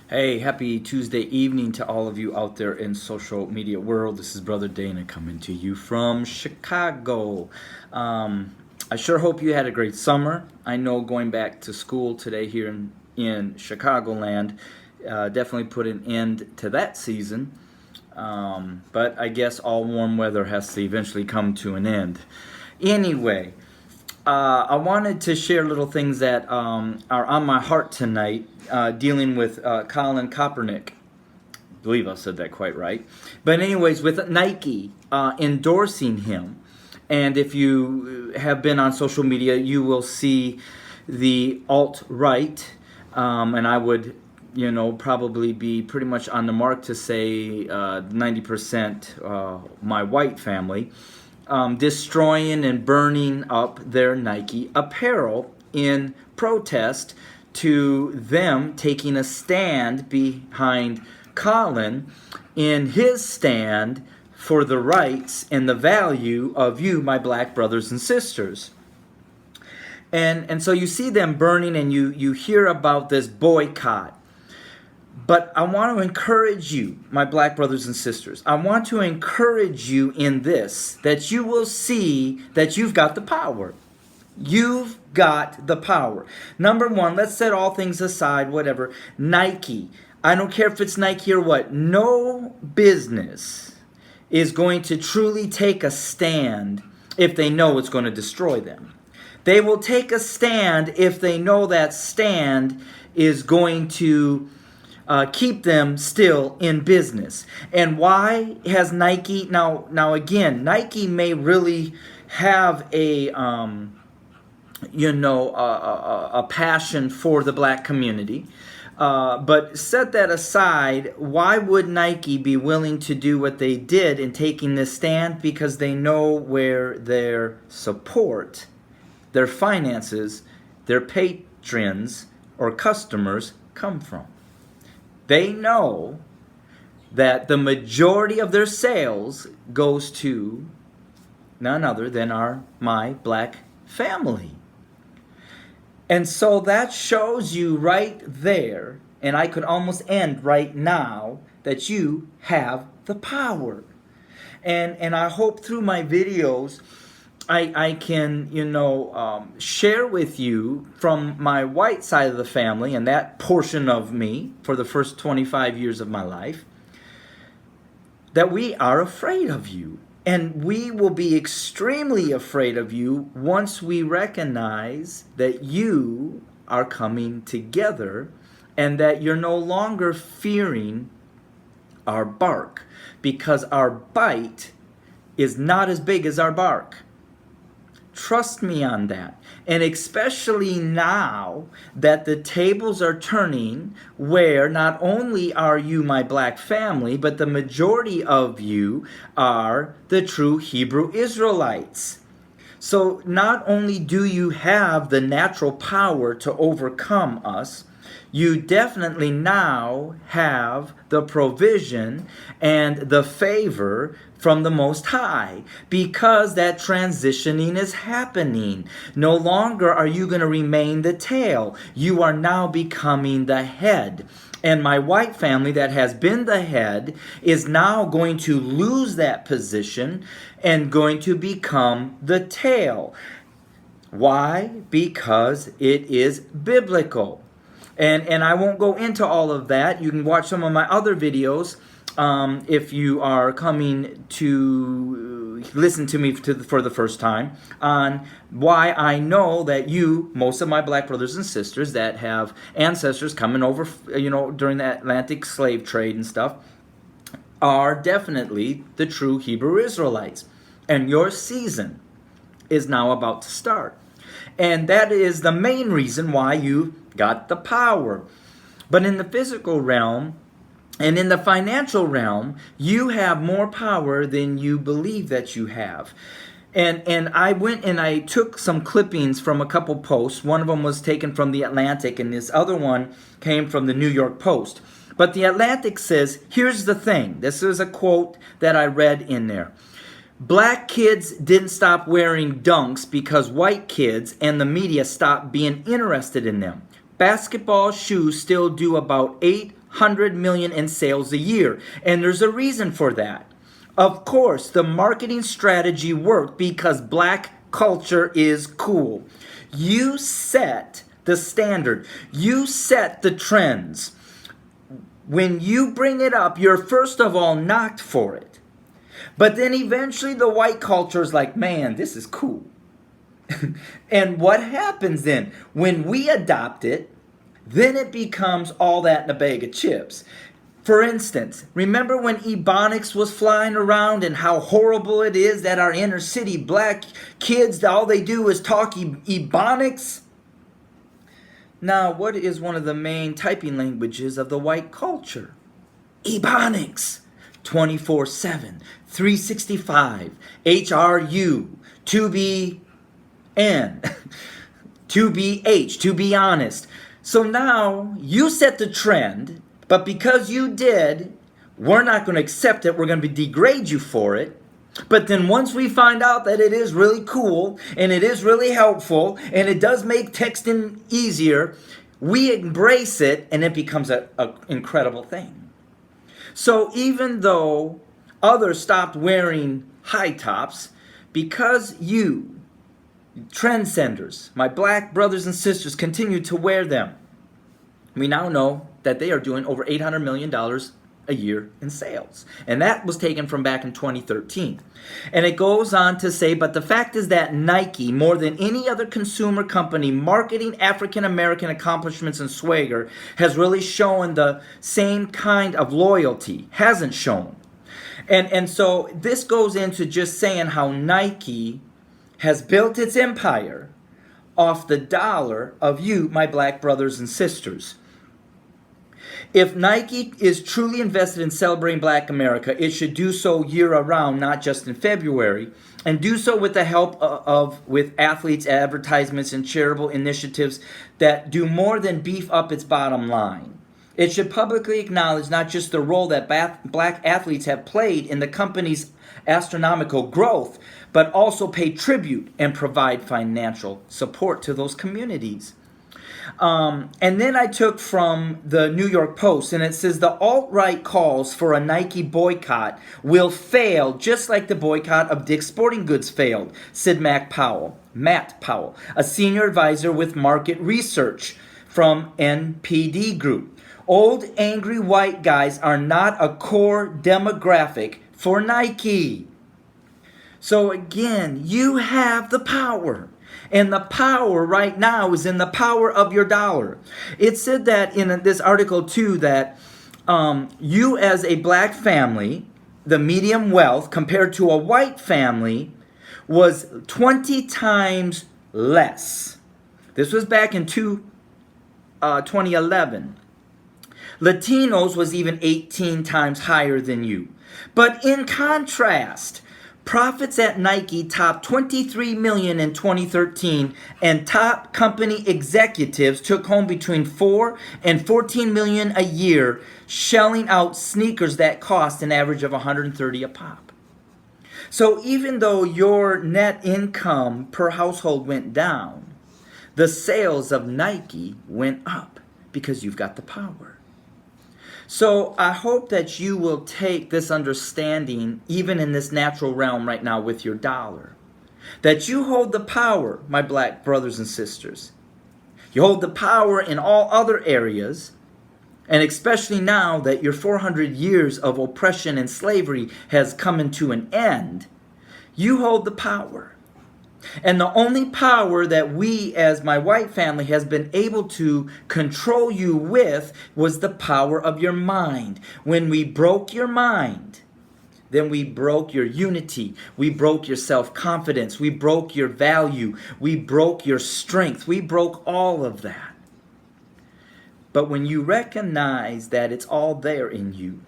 Hey, happy Tuesday evening to all of you out there in social media world. This is Brother Dana coming to you from Chicago. I sure hope you had a great summer. I know going back to school today here in Chicagoland definitely put an end to that season. But I guess all warm weather has to eventually come to an end. Anyway, I wanted to share little things that are on my heart tonight, dealing with Colin Kaepernick. I believe I said that quite right. But anyways, with Nike endorsing him, and if you have been on social media, you will see the alt-right, and I would, probably be pretty much on the mark to say 90% my white family, destroying and burning up their Nike apparel in protest to them taking a stand behind Colin in his stand for the rights and the value of you, my black brothers and sisters. And so you see them burning and you hear about this boycott. But I want to encourage you, my black brothers and sisters. I want to encourage you in this, that you will see that you've got the power. You've got the power. Number one, let's set all things aside, whatever. Nike. I don't care if it's Nike or what. No business is going to truly take a stand if they know it's going to destroy them. They will take a stand if they know that stand is going to keep them still in business. And why has Nike now again, Nike may really have a passion for the black community, but set that aside. Why would Nike be willing to do what they did in taking this stand? Because they know where their support, their finances, their patrons or customers come from. They know that the majority of their sales goes to none other than my black family. And so that shows you right there, and I could almost end right now, that you have the power. And I hope through my videos I can, share with you from my white side of the family and that portion of me for the first 25 years of my life, that we are afraid of you. And we will be extremely afraid of you once we recognize that you are coming together and that you're no longer fearing our bark, because our bite is not as big as our bark. Trust me on that. And especially now that the tables are turning, where not only are you my black family, but the majority of you are the true Hebrew Israelites. So not only do you have the natural power to overcome us, you definitely now have the provision and the favor from the Most High, because that transitioning is happening. No longer are you going to remain the tail. You are now becoming the head. And my white family that has been the head is now going to lose that position and going to become the tail. Why? Because it is biblical. And I won't go into all of that. You can watch some of my other videos if you are coming to listen to me for the first time, on why I know that you, most of my black brothers and sisters that have ancestors coming over, during the Atlantic slave trade and stuff, are definitely the true Hebrew Israelites. And your season is now about to start. And that is the main reason why you got the power. But in the physical realm and in the financial realm, you have more power than you believe that you have. And I went and I took some clippings from a couple posts. One of them was taken from the Atlantic, and this other one came from the New York Post. But the Atlantic says, here's the thing. This is a quote that I read in there. Black kids didn't stop wearing dunks because white kids and the media stopped being interested in them. Basketball shoes still do about $800 million in sales a year. And there's a reason for that. Of course, the marketing strategy worked because black culture is cool. You set the standard. You set the trends. When you bring it up, you're first of all knocked for it. But then eventually the white culture is like, man, this is cool. And what happens then? When we adopt it, then it becomes all that in a bag of chips. For instance, remember when Ebonics was flying around and how horrible it is that our inner city black kids, all they do is talk Ebonics? Now, what is one of the main typing languages of the white culture? Ebonics. 24/7, 365, HRU, to be N, to be H, to be honest. So now you set the trend, but because you did, we're not going to accept it. We're going to degrade you for it. But then once we find out that it is really cool and it is really helpful and it does make texting easier, we embrace it and it becomes an incredible thing. So even though others stopped wearing high tops, because you, trendsetters, my black brothers and sisters, continue to wear them, we now know that they are doing over $800 million a year in sales. And that was taken from back in 2013. And it goes on to say, but the fact is that Nike, more than any other consumer company marketing African American accomplishments and swagger, has really shown the same kind of loyalty, hasn't shown. And so this goes into just saying how Nike has built its empire off the dollar of you, my black brothers and sisters. If Nike is truly invested in celebrating Black America, it should do so year-round, not just in February, and do so with the help with athletes, advertisements, and charitable initiatives that do more than beef up its bottom line. It should publicly acknowledge not just the role that black athletes have played in the company's astronomical growth, but also pay tribute and provide financial support to those communities. And then I took from the New York Post, and it says the alt-right calls for a Nike boycott will fail just like the boycott of Dick's Sporting Goods failed, said Matt Powell, a senior advisor with market research from NPD Group. Old angry white guys are not a core demographic for Nike. So again, you have the power. And the power right now is in the power of your dollar. It said that in this article too that you as a black family, the median wealth compared to a white family was 20 times less. This was back in 2011. Latinos was even 18 times higher than you. But in contrast, profits at Nike topped $23 million in 2013, and top company executives took home between $4 and $14 million a year, shelling out sneakers that cost an average of $130 a pop. So even though your net income per household went down, the sales of Nike went up because you've got the power. So I hope that you will take this understanding even in this natural realm right now with your dollar. That you hold the power, my black brothers and sisters. You hold the power in all other areas, and especially now that your 400 years of oppression and slavery has come into an end, you hold the power. And the only power that we as my white family has been able to control you with was the power of your mind. When we broke your mind, then we broke your unity. We broke your self-confidence. We broke your value. We broke your strength. We broke all of that. But when you recognize that it's all there in you,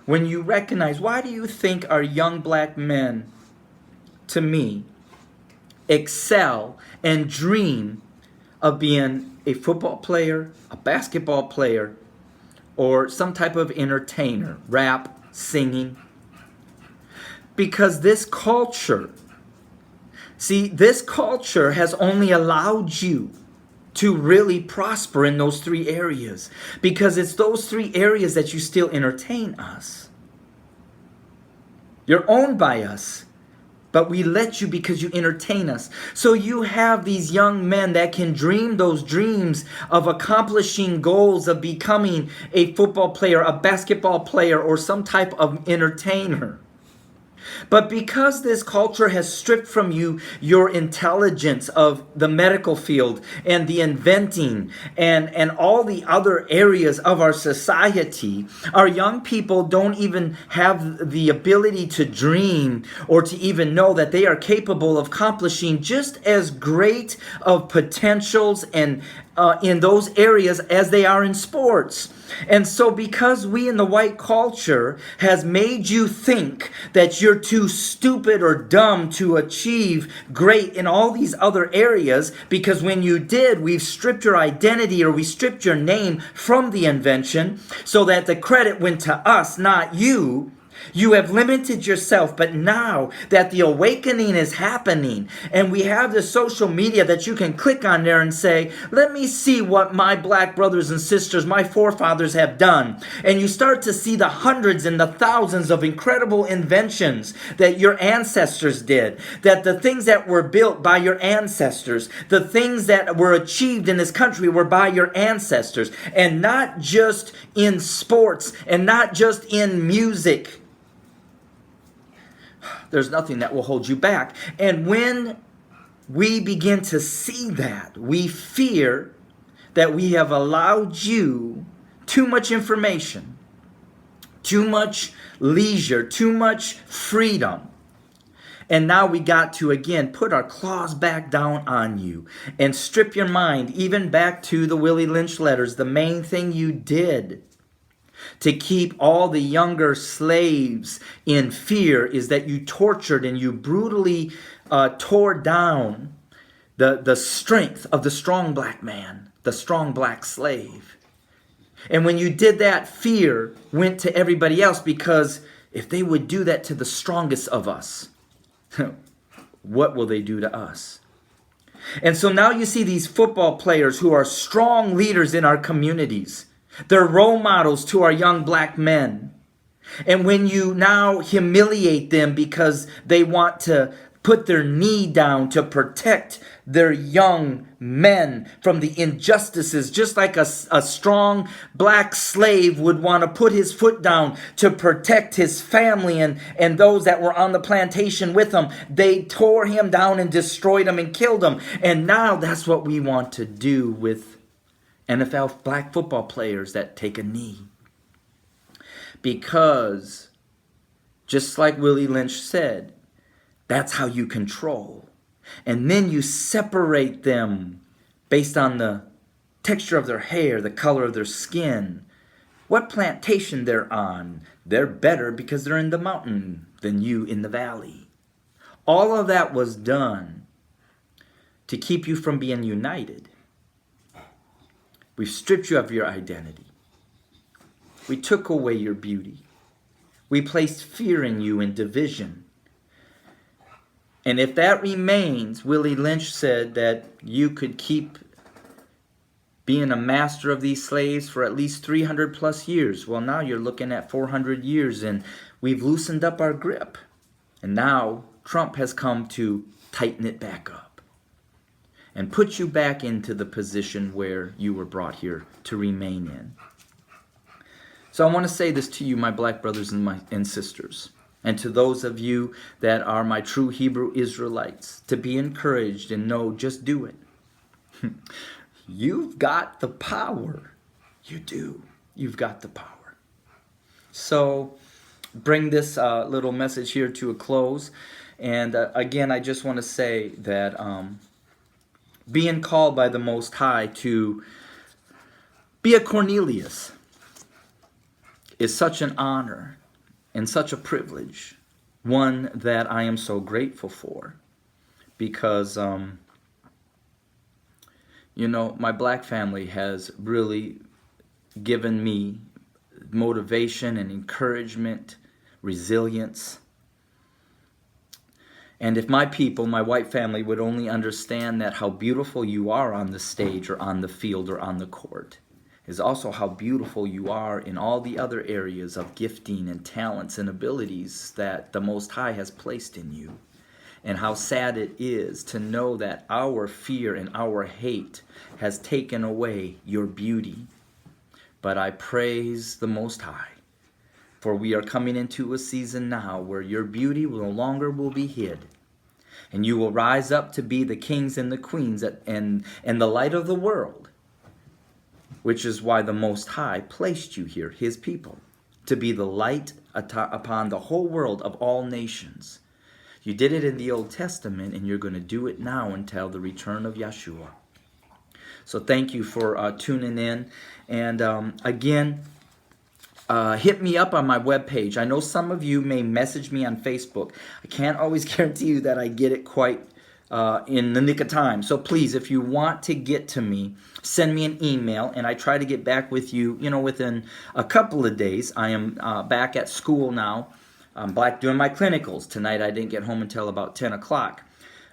when you recognize, why do you think our young black men, to me, excel and dream of being a football player, a basketball player, or some type of entertainer, rap, singing? Because this culture has only allowed you to really prosper in those three areas, because it's those three areas that you still entertain us. You're owned by us, but we let you because you entertain us. So you have these young men that can dream those dreams of accomplishing goals of becoming a football player, a basketball player, or some type of entertainer. But because this culture has stripped from you your intelligence of the medical field and the inventing and all the other areas of our society, our young people don't even have the ability to dream or to even know that they are capable of accomplishing just as great of potentials and in those areas as they are in sports. And so because we in the white culture has made you think that you're too stupid or dumb to achieve great in all these other areas, because when you did, we've stripped your identity or we stripped your name from the invention so that the credit went to us, not you. You have limited yourself, but now that the awakening is happening and we have the social media that you can click on there and say, let me see what my black brothers and sisters, my forefathers have done. And you start to see the hundreds and the thousands of incredible inventions that your ancestors did, that the things that were built by your ancestors, the things that were achieved in this country were by your ancestors, and not just in sports and not just in music. There's nothing that will hold you back. And when we begin to see that, we fear that we have allowed you too much information, too much leisure, too much freedom. And now we got to, again, put our claws back down on you and strip your mind, even back to the Willie Lynch letters. The main thing you did to keep all the younger slaves in fear is that you tortured and you brutally tore down the strength of the strong black man, the strong black slave. And when you did that, fear went to everybody else, because if they would do that to the strongest of us, what will they do to us? And so now you see these football players who are strong leaders in our communities. They're role models to our young black men. And when you now humiliate them because they want to put their knee down to protect their young men from the injustices, just like a strong black slave would want to put his foot down to protect his family and those that were on the plantation with him, they tore him down and destroyed him and killed him. And now that's what we want to do with NFL black football players that take a knee. Because, just like Willie Lynch said, that's how you control. And then you separate them based on the texture of their hair, the color of their skin, what plantation they're on. They're better because they're in the mountain than you in the valley. All of that was done to keep you from being united. We've stripped you of your identity. We took away your beauty. We placed fear in you and division. And if that remains, Willie Lynch said that you could keep being a master of these slaves for at least 300 plus years. Well, now you're looking at 400 years, and we've loosened up our grip. And now Trump has come to tighten it back up and put you back into the position where you were brought here to remain in. So I want to say this to you, my black brothers and sisters, and to those of you that are my true Hebrew Israelites, to be encouraged and know, just do it. You've got the power. You do. You've got the power. So bring this little message here to a close. And again, I just want to say that being called by the Most High to be a Cornelius is such an honor and such a privilege, one that I am so grateful for, because my black family has really given me motivation and encouragement, resilience. And if my people, my white family, would only understand that how beautiful you are on the stage or on the field or on the court is also how beautiful you are in all the other areas of gifting and talents and abilities that the Most High has placed in you. And how sad it is to know that our fear and our hate has taken away your beauty. But I praise the Most High, for we are coming into a season now where your beauty no longer will be hid. And you will rise up to be the kings and the queens and the light of the world, which is why the Most High placed you here, his people, to be the light upon the whole world of all nations. You did it in the Old Testament, and you're going to do it now until the return of Yeshua. So thank you for tuning in. And again, hit me up on my webpage. I know some of you may message me on Facebook. I can't always guarantee you that I get it quite in the nick of time. So please, if you want to get to me, send me an email, and I try to get back with you, within a couple of days. I am back at school now. I'm back doing my clinicals. Tonight I didn't get home until about 10 o'clock.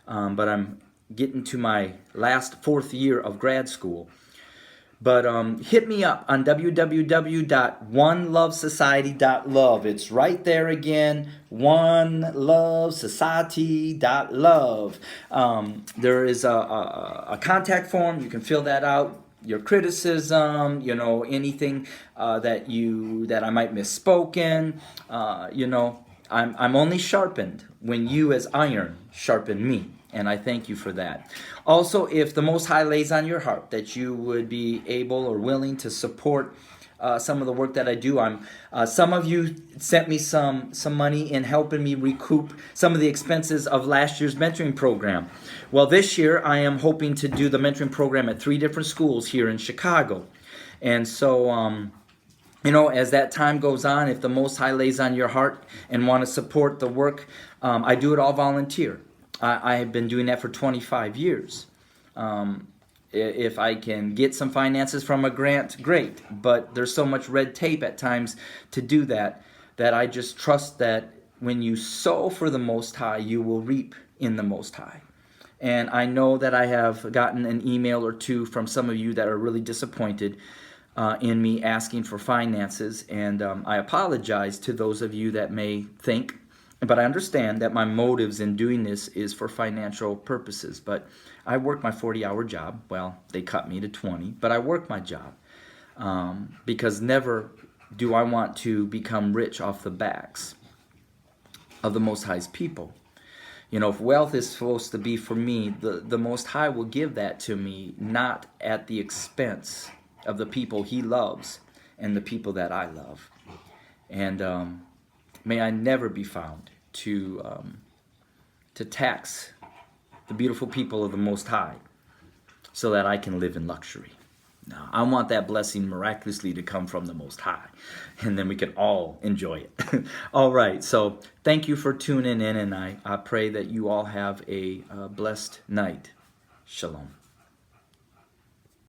But I'm getting to my last 4th year of grad school. But hit me up on www.onelovesociety.love. It's right there again, onelovesociety.love. There is a contact form. You can fill that out. Your criticism, anything that I might misspoken, I'm only sharpened when you as iron sharpen me. And I thank you for that. Also, if the Most High lays on your heart that you would be able or willing to support some of the work that I do, some of you sent me some money in helping me recoup some of the expenses of last year's mentoring program. Well, this year I am hoping to do the mentoring program at 3 different schools here in Chicago. And so, as that time goes on, if the Most High lays on your heart and want to support the work, I do it all volunteer. I have been doing that for 25 years. If I can get some finances from a grant, great. But there's so much red tape at times to do that I just trust that when you sow for the Most High, you will reap in the Most High. And I know that I have gotten an email or two from some of you that are really disappointed in me asking for finances. And I apologize to those of you that may think, but I understand that my motives in doing this is for financial purposes. But I work my 40-hour job. Well, they cut me to 20, but I work my job because never do I want to become rich off the backs of the Most High's people. If wealth is supposed to be for me, the Most High will give that to me, not at the expense of the people He loves and the people that I love. And may I never be found to tax the beautiful people of the Most High so that I can live in luxury. No, I want that blessing miraculously to come from the Most High, and then we can all enjoy it. All right, so thank you for tuning in, and I pray that you all have a blessed night. Shalom.